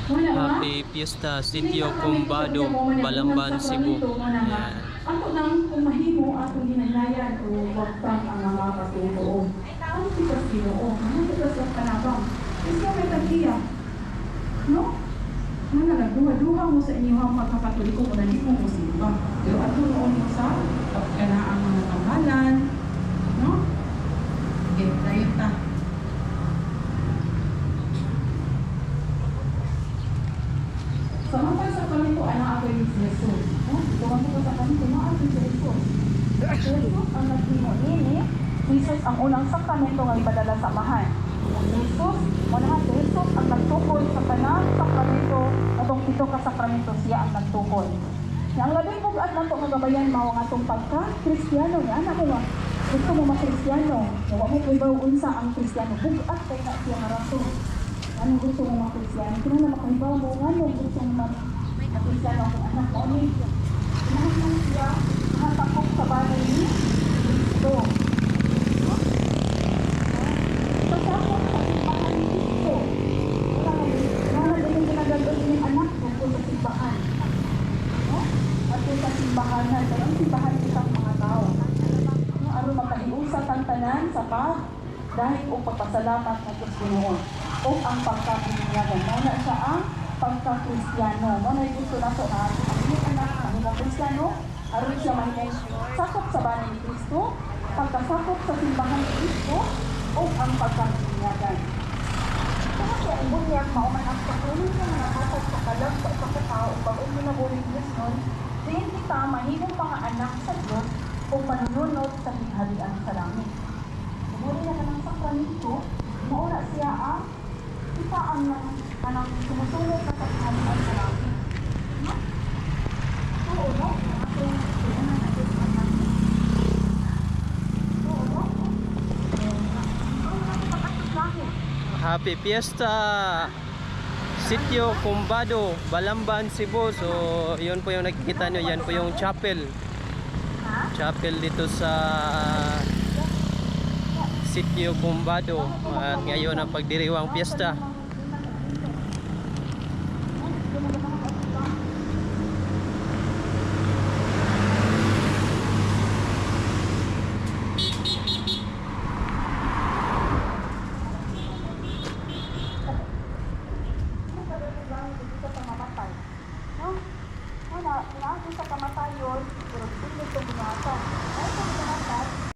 Happy Fiesta, Sitio Combado, Balamban, Cebu. Ayan. Ako nang umahimo atong hinanayan o wagtang ang mga patutuo. Ang tikas Ginoo, ang tikas ang panabang. Isa may tagiya. No? Ano nagduha-duha mo sa inyong pagkakatoliko kung hindi mo musimba. Pero ato noon mo sa pagkanaang mga tamalan. No? Okay, tayo ta. Samantala sa kanito, anak ako yung si Jesus. Tumangko ko sa kanito, anak ako si Jesus. Jesus ang nagtimo nini. Jesus ang unang sakramento nga ipadala sa amahan. Jesus, manahan si Jesus ang nagtukod sa kanang sakramento, atong ito ka sakramento siya ang nagtukod. Ang labing bugat na ito magabayan mao nga itong pagka-Kristiyano niya. Anak mo, gusto mo ma-Kristiyano. Huwag mo kaibaw unsa ang Kristiyano. Bugat kay na siya nga rason. Anong gusto mo ma-Kristiyano? Kaya na makahibaw mo nga nung gusto mo ma-Kristiyano akong anak mo. Inahan siya, nakasakop sa bagay ni Cristo. Pasakop sa simbahan ni Cristo. Wala na din yung ginagagawin ng anak tungkol sa simbahan. At yung sa simbahanan, kaya ang simbahan isang mga tao. Ano makahiusat ang tanan sa pag dahil o pagpasalamat ng Ginoo o ang pagkakiniyagan. Muna siya ang pagka-Kristiyano. Muna yung gusto na ito na ang anak, ang mga Kristiyano, aron siya mahinay sakop sa bahay ni Kristo, pagkasakop sa simbahan ni Kristo, o ang pagkakiniyagan. Kaya siya ang bunyag, mauman ang pagkunin niya na nakasap sa kalag sa pagkatao, bago mo na buling Diyos nun, diyan kita mahinong mga anak sa Diyos o manununod sa hihalian sa langit. Muli na ka ng sakramento, mauna siya ang kita ang sumusunod na pagkakalian sa langit. No? Oo, no? Ating tuunan natin ang langit. Oo, no? Oo, natin pagkakit langit. Happy Fiesta, Sitio Combado, Balamban, Cebu. So, yun po yung nakikita nyo. Yan po yung chapel. Chapel dito sa Sitio Combado. At ngayon ang pagdiriwang fiesta.